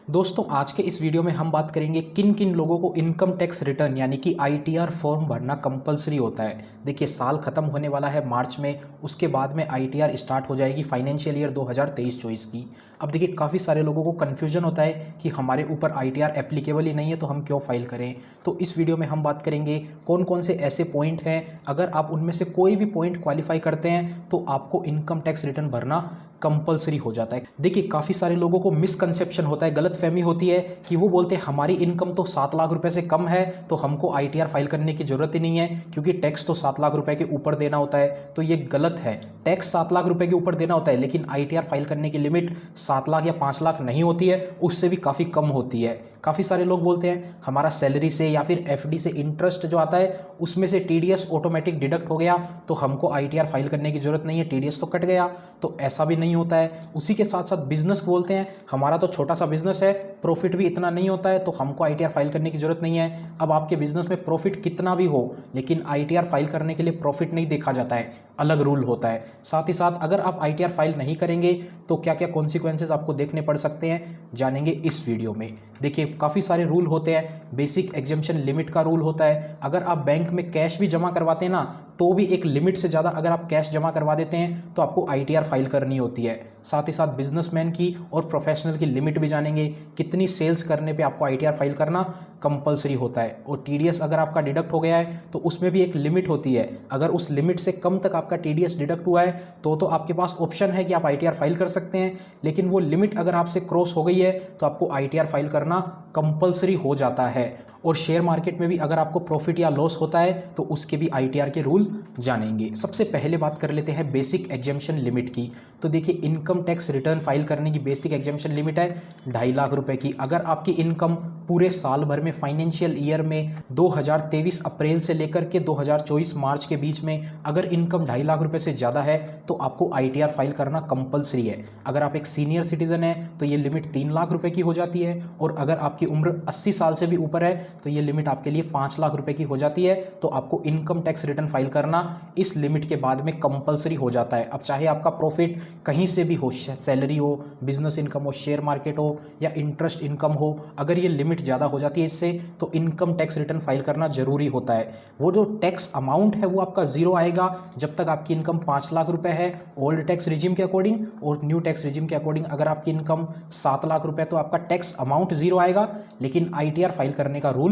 दोस्तों आज के इस वीडियो में हम बात करेंगे किन किन लोगों को इनकम टैक्स रिटर्न यानी कि आईटीआर फॉर्म भरना कंपलसरी होता है। देखिए साल खत्म होने वाला है मार्च में, उसके बाद में आईटीआर स्टार्ट हो जाएगी फाइनेंशियल ईयर 2023-24 की। अब देखिए काफ़ी सारे लोगों को कन्फ्यूजन होता है कि हमारे ऊपर आईटीआर एप्लीकेबल ही नहीं है तो हम क्यों फाइल करें। तो इस वीडियो में हम बात करेंगे कौन कौन से ऐसे पॉइंट हैं, अगर आप उनमें से कोई भी पॉइंट क्वालिफाई करते हैं तो आपको इनकम टैक्स रिटर्न भरना कंपलसरी हो जाता है। देखिए काफ़ी सारे लोगों को मिसकंसेप्शन होता है, गलतफहमी होती है कि वो बोलते हैं हमारी इनकम तो 7 लाख रुपए से कम है तो हमको आईटीआर फाइल करने की ज़रूरत ही नहीं है क्योंकि टैक्स तो 7 लाख रुपए के ऊपर देना होता है। तो ये गलत है, टैक्स 7 लाख रुपए के ऊपर देना होता है लेकिन आईटीआर फाइल करने की लिमिट 7 लाख या 5 लाख नहीं होती है, उससे भी काफ़ी कम होती है। काफ़ी सारे लोग बोलते हैं हमारा सैलरी से या फिर एफडी से इंटरेस्ट जो आता है उसमें से टीडीएस ऑटोमेटिक डिडक्ट हो गया तो हमको आईटीआर फाइल करने की ज़रूरत नहीं है, टीडीएस तो कट गया। तो ऐसा भी नहीं होता है। उसी के साथ साथ बिजनेस बोलते हैं हमारा तो छोटा सा बिजनेस है, प्रॉफिट भी इतना नहीं होता है तो हमको आईटीआर फाइल करने की ज़रूरत नहीं है। अब आपके बिजनेस में प्रॉफिट कितना भी हो लेकिन आईटीआर फाइल करने के लिए प्रॉफिट नहीं देखा जाता है, अलग रूल होता है। साथ ही साथ अगर आप आईटीआर फाइल नहीं करेंगे तो क्या क्या कॉन्सिक्वेंसेस आपको देखने पड़ सकते हैं जानेंगे इस वीडियो में। देखिए काफ़ी सारे रूल होते हैं, बेसिक एग्जेम्पशन लिमिट का रूल होता है। अगर आप बैंक में कैश भी जमा करवाते हैं ना तो भी एक लिमिट से ज़्यादा अगर आप कैश जमा करवा देते हैं तो आपको आईटीआर फाइल करनी होती है। साथ ही साथ बिजनेसमैन की और प्रोफेशनल की लिमिट भी जानेंगे, कितनी सेल्स करने पे आपको आईटीआर फाइल करना कंपलसरी होता है। और टीडीएस अगर आपका डिडक्ट हो गया है तो उसमें भी एक लिमिट होती है, अगर उस लिमिट से कम तक आपका टीडीएस डिडक्ट हुआ है तो आपके पास ऑप्शन है कि आप आईटीआर फाइल कर सकते हैं, लेकिन वो लिमिट अगर आपसे क्रॉस हो गई है तो आपको आईटीआर फाइल करना कंपलसरी हो जाता है। और शेयर मार्केट में भी अगर आपको प्रॉफिट या लॉस होता है तो उसके भी आईटीआर के रूल जानेंगे। सबसे पहले बात कर लेते हैं बेसिक एग्जेम्पशन लिमिट की। तो देखिए इनकम टैक्स रिटर्न फाइल करने की बेसिक एग्जेम्पशन लिमिट है 2.5 लाख रुपए की। अगर आपकी इनकम पूरे साल भर में फाइनेंशियल ईयर में 2023 अप्रैल से लेकर के 2024 मार्च के बीच में अगर इनकम 2.5 लाख रुपए से ज़्यादा है तो आपको आईटीआर फाइल करना कंपलसरी है। अगर आप एक सीनियर सिटीजन है तो ये लिमिट 3 लाख रुपए की हो जाती है, और अगर आपकी उम्र 80 साल से भी ऊपर है तो ये लिमिट आपके लिए 5 लाख रुपए की हो जाती है। तो आपको इनकम टैक्स रिटर्न फाइल करना इस लिमिट के बाद में कंपलसरी हो जाता है। अब चाहे आपका प्रॉफिट कहीं से भी हो, सैलरी हो, बिजनेस इनकम हो, शेयर मार्केट हो या इंटरेस्ट इनकम हो, अगर ये लिमिट ज़्यादा हो जाती है इससे तो इनकम टैक्स रिटर्न फाइल करना जरूरी होता है। वो जो टैक्स अमाउंट है वो आपका जीरो आएगा जब तक आपकी इनकम 5 लाख रुपए है ओल्ड टैक्स रिजिम के अकॉर्डिंग, और न्यू टैक्स रिजिम के अकॉर्डिंग अगर आपकी इनकम 7 लाख रुपए तो आपका टैक्स अमाउंट जीरो आएगा, लेकिन आईटीआर फाइल करने का रूल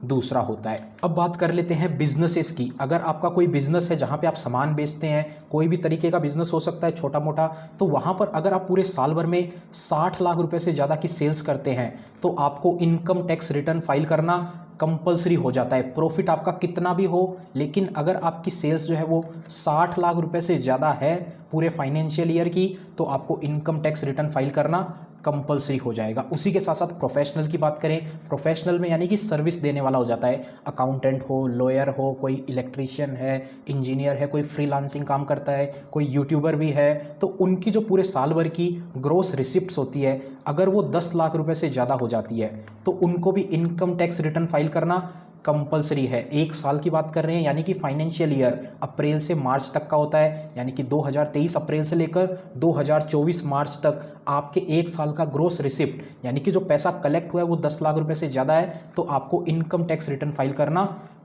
दूसरा होता है। अब बात कर लेते हैं बिजनेसेस की। अगर आपका कोई बिजनेस है जहां पे आप सामान बेचते हैं, कोई भी तरीके का बिजनेस हो सकता है छोटा मोटा, तो वहां पर अगर आप पूरे साल भर में 60 लाख रुपए से ज़्यादा की सेल्स करते हैं तो आपको इनकम टैक्स रिटर्न फाइल करना कंपलसरी हो जाता है। प्रॉफिट आपका कितना भी हो लेकिन अगर आपकी सेल्स जो है वो 60 लाख रुपए से ज़्यादा है पूरे फाइनेंशियल ईयर की तो आपको इनकम टैक्स रिटर्न फाइल करना कंपलसरी हो जाएगा। उसी के साथ साथ प्रोफेशनल की बात करें, प्रोफेशनल में यानी कि सर्विस देने वाला हो जाता है, अकाउंटेंट हो, लॉयर हो, कोई इलेक्ट्रीशियन है, इंजीनियर है, कोई फ्रीलांसिंग काम करता है, कोई यूट्यूबर भी है, तो उनकी जो पूरे साल भर की ग्रोस रिसिप्ट्स होती है अगर वो 10 लाख रुपए से ज़्यादा हो जाती है तो उनको भी इनकम टैक्स रिटर्न फाइल करना कंपलसरी है। एक साल की बात कर रहे हैं यानी कि फाइनेंशियल ईयर अप्रैल से मार्च तक का होता है, यानी कि 2023 अप्रैल से लेकर 2024 मार्च तक आपके एक साल का ग्रोस रिसिप्ट यानी कि जो पैसा कलेक्ट हुआ है वो 10 लाख रुपए से ज़्यादा है तो आपको इनकम टैक्स रिटर्न फाइल करना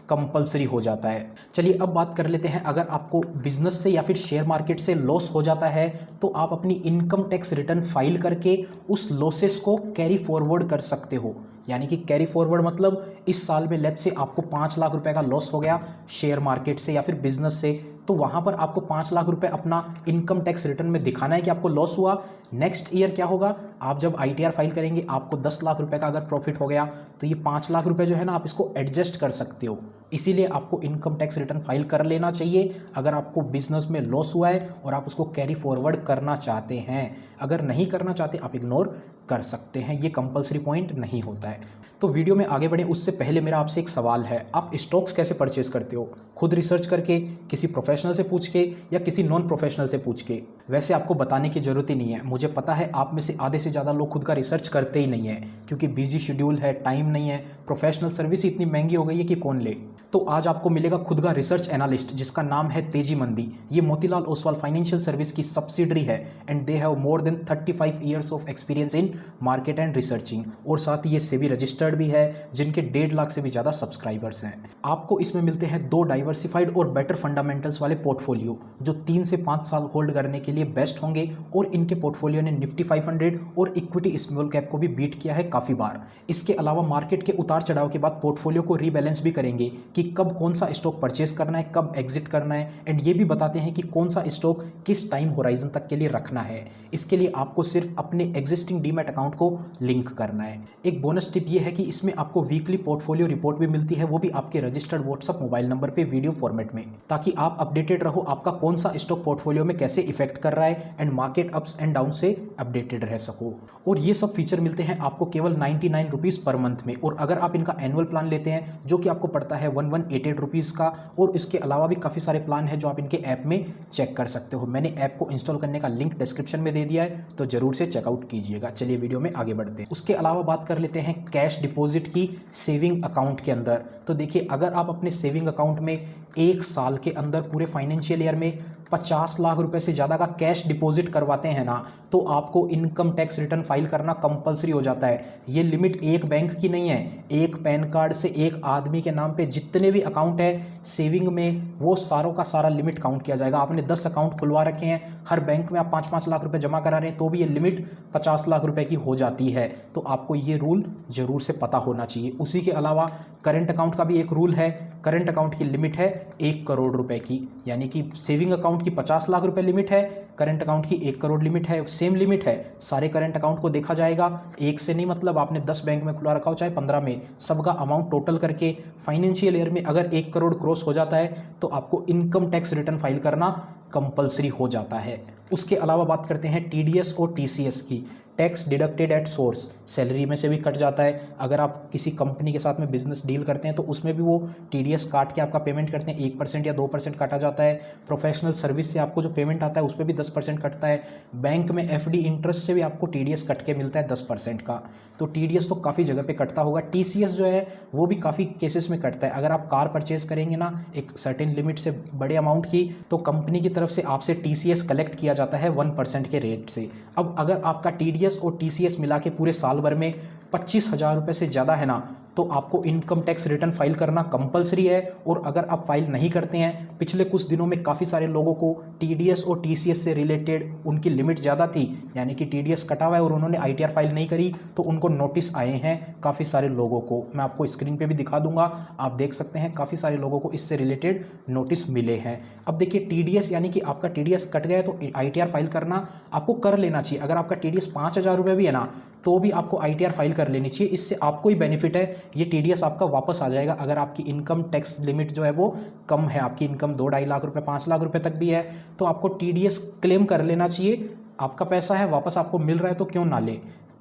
कंपलसरी हो जाता है। चलिए अब बात कर लेते हैं, अगर आपको बिजनेस से या फिर शेयर मार्केट से लॉस हो जाता है तो आप अपनी इनकम टैक्स रिटर्न फाइल करके उस लॉसेस को कैरी फॉरवर्ड कर सकते हो। यानी कि कैरी फॉरवर्ड मतलब इस साल में लेट्स से आपको 5 लाख रुपए का लॉस हो गया शेयर मार्केट से या फिर बिजनेस से, तो वहाँ पर आपको 5 लाख रुपए अपना इनकम टैक्स रिटर्न में दिखाना है कि आपको लॉस हुआ। नेक्स्ट ईयर क्या होगा, आप जब आईटीआर फाइल करेंगे आपको 10 लाख रुपए का अगर प्रॉफिट हो गया तो ये 5 लाख रुपए जो है ना आप इसको एडजस्ट कर सकते हो। इसीलिए आपको इनकम टैक्स रिटर्न फाइल कर लेना चाहिए अगर आपको बिजनेस में लॉस हुआ है और आप उसको कैरी फॉरवर्ड करना चाहते हैं। अगर नहीं करना चाहते आप इग्नोर कर सकते हैं, ये कंपलसरी पॉइंट नहीं होता है। तो वीडियो में आगे बढ़े उससे पहले मेरा आपसे एक सवाल है, आप स्टॉक्स कैसे परचेज करते हो? खुद रिसर्च करके, किसी प्रोफेशनल से पूछ के या किसी नॉन प्रोफेशनल से पूछ के? वैसे आपको बताने की ज़रूरत ही नहीं है, मुझे पता है आप में से आधे से ज़्यादा लोग खुद का रिसर्च करते ही नहीं है, क्योंकि बिजी शेड्यूल है, टाइम नहीं है, प्रोफेशनल सर्विस इतनी महंगी हो गई है कि कौन ले। तो आज आपको मिलेगा खुद का रिसर्च एनालिस्ट जिसका नाम है तेजी मंदी। ये मोतीलाल ओसवाल फाइनेंशियल सर्विस की सब्सिडरी है and they have more than 35 years of experience in market and researching, और साथ ही ये सेबी रजिस्टर्ड भी है जिनके 1.5 लाख से भी ज़्यादा सब्सक्राइबर्स हैं। आपको इसमें मिलते हैं 2 डाइवर्सिफाइड और बेटर फंडामेंटल्स वाले पोर्टफोलियो जो 3 से 5 साल होल्ड करने के लिए बेस्ट होंगे, और इनके पोर्टफोलियो ने निफ्टी 500 और इक्विटी स्मॉल कैप को भी बीट किया है काफ़ी बार। इसके अलावा मार्केट के उतार चढ़ाव के बाद पोर्टफोलियो को रीबैलेंस भी करेंगे कि कब कौन सा स्टॉक परचेस करना है, कब एग्जिट करना है, एंड ये भी बताते हैं कि कौन सा स्टॉक किस टाइम होराइजन तक के लिए रखना है। इसके लिए आपको सिर्फ अपने एग्जिस्टिंग डीमैट अकाउंट को लिंक करना है। एक बोनस टिप ये है कि इसमें आपको वीकली पोर्टफोलियो रिपोर्ट भी मिलती है, वो भी आपके रजिस्टर्ड व्हाट्सएप मोबाइल नंबर पे वीडियो फॉर्मेट में, ताकि आप अपडेटेड रहो आपका कौन सा स्टॉक पोर्टफोलियो में कैसे इफेक्ट कर रहा है and market ups and down से अपडेटेड रह सको। और ये सब फीचर मिलते हैं आपको केवल 99 रुपीज़ पर मंथ में, और अगर आप इनका एनुअल प्लान लेते हैं जो कि आपको पड़ता है 1188 रुपीज़ का, और इसके अलावा भी काफ़ी सारे प्लान हैं जो आप इनके ऐप में चेक कर सकते हो। मैंने ऐप को इंस्टॉल करने का लिंक डिस्क्रिप्शन में दे दिया है, तो जरूर से चेकआउट कीजिएगा। चलिए वीडियो में आगे बढ़ते हैं। उसके अलावा बात कर लेते हैं कैश डिपॉजिट की सेविंग अकाउंट के अंदर। तो देखिए, अगर आप अपने सेविंग अकाउंट में 1 साल के अंदर पूरे फाइनेंशियल ईयर में 50 लाख रुपए से ज़्यादा का कैश डिपॉजिट करवाते हैं ना, तो आपको इनकम टैक्स रिटर्न फाइल करना कंपलसरी हो जाता है। ये लिमिट एक बैंक की नहीं है, एक पैन कार्ड से एक आदमी के नाम पे जितने भी अकाउंट है सेविंग में, वो सारों का सारा लिमिट काउंट किया जाएगा। आपने 10 अकाउंट खुलवा रखे हैं, हर बैंक में आप 5-5 लाख रुपए जमा करा रहे हैं, तो भी ये लिमिट 50 लाख रुपए की हो जाती है। तो आपको ये रूल जरूर से पता होना चाहिए। उसी के अलावा करंट अकाउंट का भी एक रूल है। करंट अकाउंट की लिमिट है 1 करोड़ रुपए की, यानी कि सेविंग अकाउंट की 50 लाख रुपए लिमिट है, करंट अकाउंट की 1 करोड़ लिमिट है। सेम लिमिट है, सारे करंट अकाउंट को देखा जाएगा, एक से नहीं, मतलब आपने 10 बैंक में खुला रखा हो चाहे 15 में, सबका अमाउंट टोटल करके फाइनेंशियल ईयर में अगर 1 करोड़ क्रॉस हो जाता है तो आपको इनकम टैक्स रिटर्न फाइल करना कंपलसरी हो जाता है। उसके अलावा बात करते हैं टीडीएस और टीसीएस की। Tax deducted at source, salary में से भी कट जाता है। अगर आप किसी कंपनी के साथ में बिजनेस डील करते हैं तो उसमें भी वो टीडीएस काट के आपका पेमेंट करते हैं, 1% या 2% काटा जाता है। प्रोफेशनल सर्विस से आपको जो पेमेंट आता है उस पर भी 10% कटता है। बैंक में एफडी इंटरेस्ट से भी आपको टीडीएस कट के मिलता है 10% का। तो टीडीएस तो काफ़ी जगह पे कटता होगा। टीसीएस जो है वो भी काफ़ी केसेस में कटता है। अगर आप कार परचेज करेंगे ना एक सर्टेन लिमिट से बड़े अमाउंट की, तो कंपनी की तरफ से आपसे टीसीएस कलेक्ट किया जाता है 1% के रेट से। अब अगर आपका टीडीएस और टीसीएस मिला के पूरे साल भर में 25,000 रुपये से ज़्यादा है ना, तो आपको इनकम टैक्स रिटर्न फाइल करना कंपलसरी है। और अगर आप फाइल नहीं करते हैं, पिछले कुछ दिनों में काफ़ी सारे लोगों को टीडीएस और टीसीएस से रिलेटेड उनकी लिमिट ज़्यादा थी, यानी कि टीडीएस कटा हुआ है और उन्होंने आईटीआर फाइल नहीं करी, तो उनको नोटिस आए हैं काफ़ी सारे लोगों को। मैं आपको स्क्रीन पे भी दिखा दूंगा, आप देख सकते हैं काफ़ी सारे लोगों को इससे रिलेटेड नोटिस मिले हैं। अब देखिए, टीडीएस यानी कि आपका टीडीएस कट गया है तो आईटीआर फाइल करना आपको कर लेना चाहिए। अगर आपका टीडीएस 5,000 रुपये भी है ना, तो भी आपको आईटीआर फाइल कर लेनी चाहिए। इससे आपको ही बेनिफिट है, ये टीडीएस आपका वापस आ जाएगा। अगर आपकी इनकम टैक्स लिमिट जो है वो कम है, आपकी इनकम 2-2.5 लाख रुपए 5 लाख रुपए तक भी है, तो आपको टीडीएस क्लेम कर लेना चाहिए। आपका पैसा है, वापस आपको मिल रहा है, तो क्यों ना ले।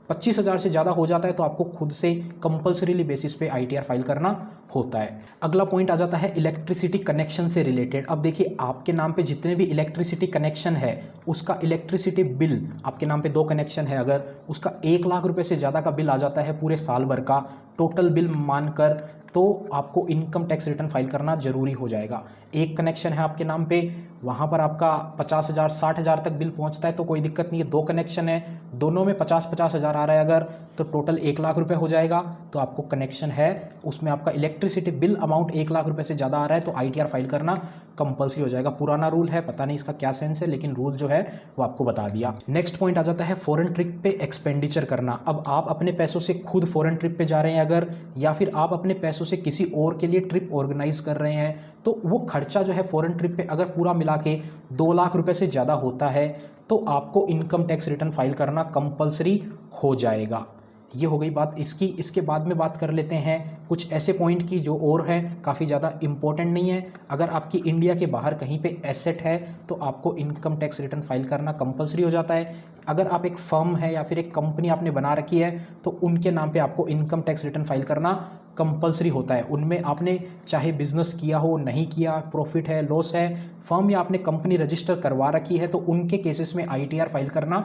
25,000 से ज़्यादा हो जाता है तो आपको खुद से कंपलसरीली बेसिस पे आईटीआर फाइल करना होता है। अगला पॉइंट आ जाता है इलेक्ट्रिसिटी कनेक्शन से रिलेटेड। अब देखिए, आपके नाम पे जितने भी इलेक्ट्रिसिटी कनेक्शन है, उसका इलेक्ट्रिसिटी बिल, आपके नाम पे 2 कनेक्शन है, अगर उसका 1 लाख रुपए से ज़्यादा का बिल आ जाता है पूरे साल भर का टोटल बिल मानकर, तो आपको इनकम टैक्स रिटर्न फाइल करना जरूरी हो जाएगा। एक कनेक्शन है आपके नाम पे, वहाँ पर आपका 50,000 60,000 तक बिल पहुँचता है तो कोई दिक्कत नहीं है। 2 कनेक्शन है, दोनों में 50-50 हज़ार आ रहा है अगर, तो टोटल 1 लाख रुपए हो जाएगा। तो आपको कनेक्शन है उसमें आपका इलेक्ट्रिसिटी बिल अमाउंट 1 लाख रुपए से ज़्यादा आ रहा है तो आईटीआर फाइल करना कंपलसरी हो जाएगा। पुराना रूल है, पता नहीं इसका क्या सेंस है, लेकिन रूल जो है वो आपको बता दिया। नेक्स्ट पॉइंट आ जाता है फॉरेन ट्रिप पे एक्सपेंडिचर करना। अब आप अपने पैसों से खुद फॉरेन ट्रिप पे जा रहे हैं अगर, या फिर आप अपने पैसों से किसी और के लिए ट्रिप ऑर्गेनाइज कर रहे हैं, तो वो खर्चा जो है फॉरेन ट्रिप पे अगर पूरा मिला के 2 लाख रुपए से ज़्यादा होता है तो आपको इनकम टैक्स रिटर्न फाइल करना कंपलसरी हो जाएगा। ये हो गई बात इसकी। इसके बाद में बात कर लेते हैं कुछ ऐसे पॉइंट की जो और हैं, काफ़ी ज़्यादा इंपॉर्टेंट नहीं है। अगर आपकी इंडिया के बाहर कहीं पे एसेट है तो आपको इनकम टैक्स रिटर्न फाइल करना कंपलसरी हो जाता है। अगर आप एक फर्म है या फिर एक कंपनी आपने बना रखी है तो उनके नाम पे आपको इनकम टैक्स रिटर्न फाइल करना कंपलसरी होता है। उनमें आपने चाहे बिजनेस किया हो, नहीं किया, प्रॉफिट है, लॉस है, फर्म या आपने कंपनी रजिस्टर करवा रखी है, तो उनके केसेस में आईटीआर फाइल करना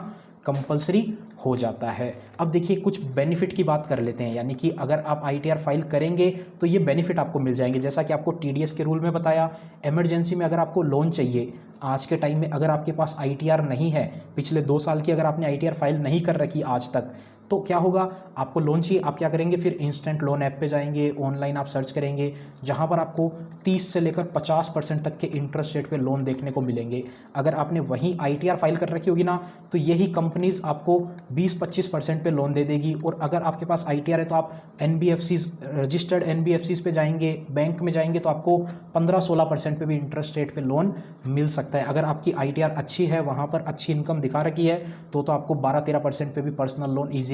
कंपलसरी हो जाता है। अब देखिए कुछ बेनिफिट की बात कर लेते हैं, यानी कि अगर आप आईटीआर फाइल करेंगे तो ये बेनिफिट आपको मिल जाएंगे। जैसा कि आपको टीडीएस के रूल में बताया, इमरजेंसी में अगर आपको लोन चाहिए, आज के टाइम में अगर आपके पास आईटीआर नहीं है, पिछले 2 साल की अगर आपने आईटीआर फाइल नहीं कर रखी आज तक, तो क्या होगा, आपको लोन चाहिए, आप क्या करेंगे, फिर इंस्टेंट लोन ऐप पे जाएंगे, ऑनलाइन आप सर्च करेंगे, जहां पर आपको 30 से लेकर 50% तक के इंटरेस्ट रेट पे लोन देखने को मिलेंगे। अगर आपने वहीं आईटीआर फाइल कर रखी होगी ना, तो यही कंपनीज आपको 20-25% पे लोन दे देगी। और अगर आपके पास आईटीआर है तो आप एनबीएफसीज, रजिस्टर्ड एनबीएफसीज पे जाएंगे, बैंक में जाएंगे, तो आपको 15-16% पे भी इंटरेस्ट रेट पे लोन मिल सकता है। अगर आपकी आईटीआर अच्छी है, वहाँ पर अच्छी इनकम दिखा रखी है, तो आपको 12-13% पे भी पर्सनल लोन ईजिली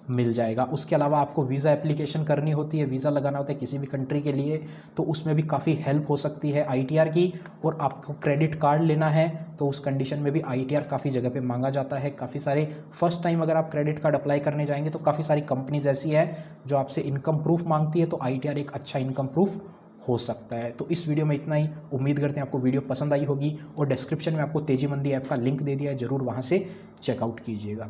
मिल जाएगा। उसके अलावा आपको वीज़ा एप्लीकेशन करनी होती है, वीज़ा लगाना होता है किसी भी कंट्री के लिए, तो उसमें भी काफ़ी हेल्प हो सकती है आईटीआर की। और आपको क्रेडिट कार्ड लेना है तो उस कंडीशन में भी आईटीआर काफ़ी जगह पे मांगा जाता है। काफ़ी सारे फर्स्ट टाइम अगर आप क्रेडिट कार्ड अप्लाई करने जाएंगे तो काफ़ी सारी कंपनीज ऐसी है जो आपसे इनकम प्रूफ मांगती है, तो आईटीआर एक अच्छा इनकम प्रूफ हो सकता है। तो इस वीडियो में इतना ही। उम्मीद करते हैं आपको वीडियो पसंद आई होगी, और डिस्क्रिप्शन में आपको तेजी मंदी ऐप का लिंक दे दिया है, ज़रूर वहाँ से चेकआउट कीजिएगा।